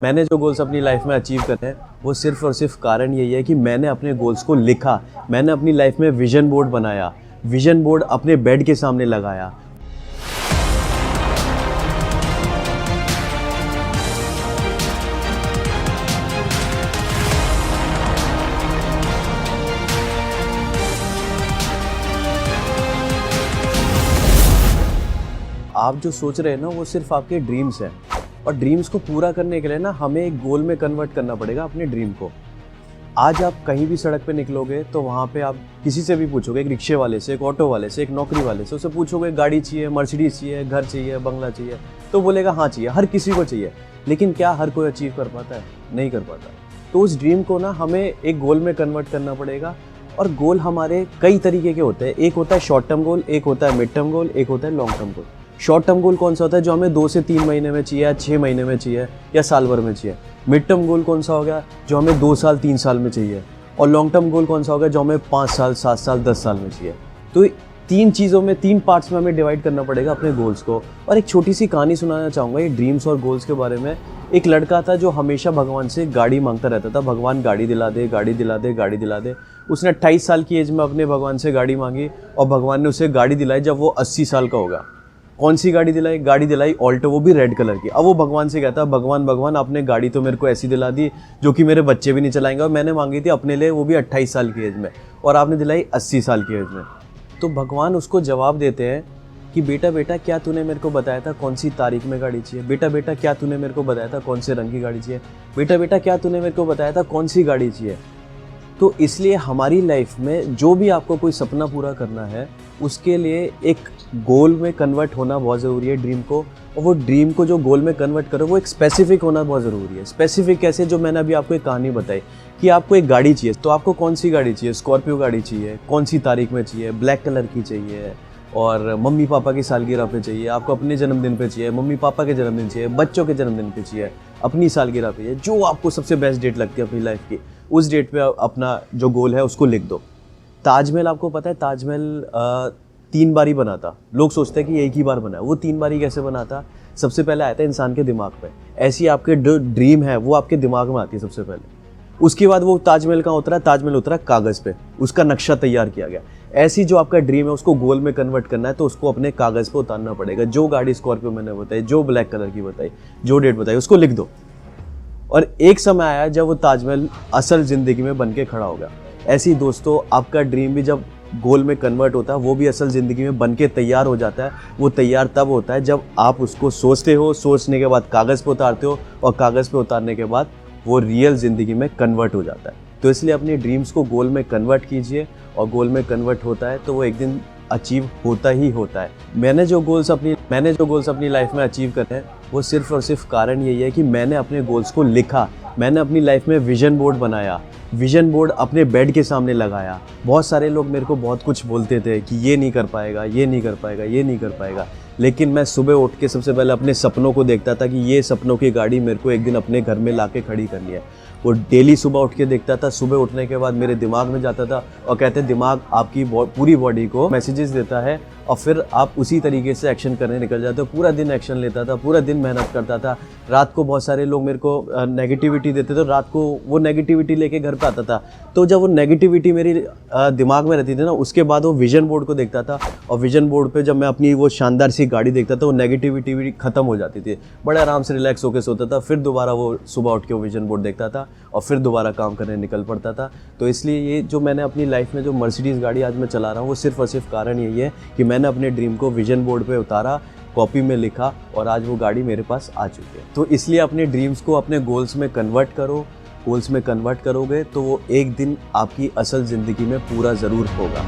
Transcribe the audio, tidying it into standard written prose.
मैंने जो गोल्स अपनी लाइफ में अचीव करे हैं वो सिर्फ और सिर्फ कारण यही है कि मैंने अपने गोल्स को लिखा। मैंने अपनी लाइफ में विजन बोर्ड बनाया, विजन बोर्ड अपने बेड के सामने लगाया। आप जो सोच रहे हैं ना वो सिर्फ आपके ड्रीम्स हैं, और ड्रीम्स को पूरा करने के लिए ना हमें एक गोल में कन्वर्ट करना पड़ेगा अपने ड्रीम को। आज आप कहीं भी सड़क पे निकलोगे तो वहाँ पे आप किसी से भी पूछोगे, एक रिक्शे वाले से, एक ऑटो वाले से, एक नौकरी वाले से, उससे पूछोगे गाड़ी चाहिए, मर्सिडीज चाहिए, घर चाहिए, बंगला चाहिए, तो बोलेगा हाँ चाहिए, हर किसी को चाहिए। लेकिन क्या हर कोई अचीव कर पाता है? नहीं कर पाता। तो उस ड्रीम को ना हमें एक गोल में कन्वर्ट करना पड़ेगा। और गोल हमारे कई तरीके के होते हैं। एक होता है शॉर्ट टर्म गोल, एक होता है मिड टर्म गोल, एक होता है long term goal. Short term goal कौन सा होता है? जो हमें 2 से 3 महीने में चाहिए, या 6 महीने में चाहिए, या साल भर में चाहिए। मिड टर्म गोल कौन सा हो गया? जो हमें 2 साल 3 साल में चाहिए। और लॉन्ग टर्म गोल कौन सा होगा? जो हमें 5 साल 7 साल 10 साल में चाहिए। तो 3 चीज़ों में, 3 पार्ट्स में हमें डिवाइड करना पड़ेगा अपने गोल्स को। और एक छोटी सी कहानी सुनाना चाहूँगा ये ड्रीम्स और गोल्स के बारे में। एक लड़का था जो हमेशा भगवान से गाड़ी मांगता रहता था, भगवान गाड़ी दिला दे, गाड़ी दिला दे, गाड़ी दिला दे। उसने 28 साल की एज में अपने भगवान से गाड़ी मांगी, और भगवान ने उसे गाड़ी दिलाई जब वो 80 साल का होगा। कौन सी गाड़ी दिलाई? गाड़ी दिलाई ऑल्टो, वो भी रेड कलर की। अब वो भगवान से कहता, भगवान आपने गाड़ी तो मेरे को ऐसी दिला दी जो कि मेरे बच्चे भी नहीं चलाएंगे, और मैंने मांगी थी अपने लिए, वो भी 28 साल की एज में, और आपने दिलाई 80 साल की एज में। तो भगवान उसको जवाब देते हैं कि बेटा क्या तूने मेरे को बताया था कौन सी तारीख में गाड़ी चाहिए? बेटा क्या तूने मेरे को बताया था कौन से रंग की गाड़ी चाहिए? बेटा क्या तूने मेरे को बताया था कौन सी गाड़ी चाहिए? तो इसलिए हमारी लाइफ में जो भी आपको कोई सपना पूरा करना है, उसके लिए एक गोल में कन्वर्ट होना बहुत ज़रूरी है, ड्रीम को। और वो ड्रीम को जो गोल में कन्वर्ट करो वो एक स्पेसिफिक होना बहुत ज़रूरी है। स्पेसिफिक कैसे? जो मैंने अभी आपको एक कहानी बताई कि आपको एक गाड़ी चाहिए, तो आपको कौन सी गाड़ी चाहिए? स्कॉर्पियो गाड़ी चाहिए, कौन सी तारीख में चाहिए? ब्लैक कलर की चाहिए, और मम्मी पापा की सालगिरह पे चाहिए, आपको अपने जन्मदिन पे चाहिए, मम्मी पापा के जन्मदिन चाहिए, बच्चों के जन्मदिन पे चाहिए, अपनी सालगिरह पे चाहिए। जो आपको सबसे बेस्ट डेट लगती है अपनी लाइफ की, उस डेट पे अपना जो गोल है उसको लिख दो। ताजमहल आपको पता है, ताजमहल 3 बार ही बना था। लोग सोचते हैं कि एक ही बार बना है, वो 3 बार ही कैसे बना था? सबसे पहले आया था इंसान के दिमाग पे। ऐसी आपके जो ड्रीम है वो आपके दिमाग में आती है सबसे पहले। उसके बाद वो ताजमहल कहाँ उतरा? ताजमहल उतरा कागज़ पे, उसका नक्शा तैयार किया गया। ऐसी जो आपका ड्रीम है उसको गोल में कन्वर्ट करना है, तो उसको अपने कागज़ पे उतारना पड़ेगा। जो गाड़ी स्कॉर्पियो मैंने बताई, जो ब्लैक कलर की बताई, जो डेट बताई, उसको लिख दो। और एक समय आया जब वो ताजमहल असल ज़िंदगी में बन के खड़ा हो गया। ऐसे ही दोस्तों, आपका ड्रीम भी जब गोल में कन्वर्ट होता है, वो भी असल ज़िंदगी में बन के तैयार हो जाता है। वो तैयार तब होता है जब आप उसको सोचते हो, सोचने के बाद कागज़ पे उतारते हो, और कागज़ पे उतारने के बाद वो रियल ज़िंदगी में कन्वर्ट हो जाता है। तो इसलिए अपने ड्रीम्स को गोल में कन्वर्ट कीजिए, और गोल में कन्वर्ट होता है तो वो एक दिन अचीव होता ही होता है। मैंने जो गोल्स अपनी लाइफ में अचीव करे हैं वो सिर्फ और सिर्फ कारण यही है कि मैंने अपने गोल्स को लिखा। मैंने अपनी लाइफ में विजन बोर्ड बनाया, विजन बोर्ड अपने बेड के सामने लगाया। बहुत सारे लोग मेरे को बहुत कुछ बोलते थे कि ये नहीं कर पाएगा, ये नहीं कर पाएगा, ये नहीं कर पाएगा। लेकिन मैं सुबह उठ के सबसे पहले अपने सपनों को देखता था कि ये सपनों की गाड़ी मेरे को एक दिन अपने घर में लाके खड़ी करनी है। वो डेली सुबह उठ के देखता था। सुबह उठने के बाद मेरे दिमाग में जाता था, और कहते दिमाग आपकी पूरी बॉडी को मैसेजेस देता है, और फिर आप उसी तरीके से एक्शन करने निकल जाते हो। पूरा दिन एक्शन लेता था, पूरा दिन मेहनत करता था। रात को बहुत सारे लोग मेरे को नेगेटिविटी देते थे, रात को वो नेगेटिविटी लेके घर पे आता था। तो जब वो नेगेटिविटी मेरी दिमाग में रहती थी ना, उसके बाद वो विजन बोर्ड को देखता था, और विजन बोर्ड पे जब मैं अपनी वो शानदार सी गाड़ी देखता था, वो नेगेटिविटी भी ख़त्म हो जाती थी। बड़े आराम से रिलैक्स होकर सोता था। फिर दोबारा वो सुबह उठ के वो विजन बोर्ड देखता था, और फिर दोबारा काम करने निकल पड़ता था। तो इसलिए ये जो मैंने अपनी लाइफ में जो मर्सिडीज़ गाड़ी आज मैं चला रहा हूँ, वो सिर्फ और सिर्फ कारण यही है कि मैंने अपने ड्रीम को विजन बोर्ड पे उतारा, कॉपी में लिखा, और आज वो गाड़ी मेरे पास आ चुकी है। तो इसलिए अपने ड्रीम्स को अपने गोल्स में कन्वर्ट करो। गोल्स में कन्वर्ट करोगे तो वो एक दिन आपकी असल ज़िंदगी में पूरा ज़रूर होगा।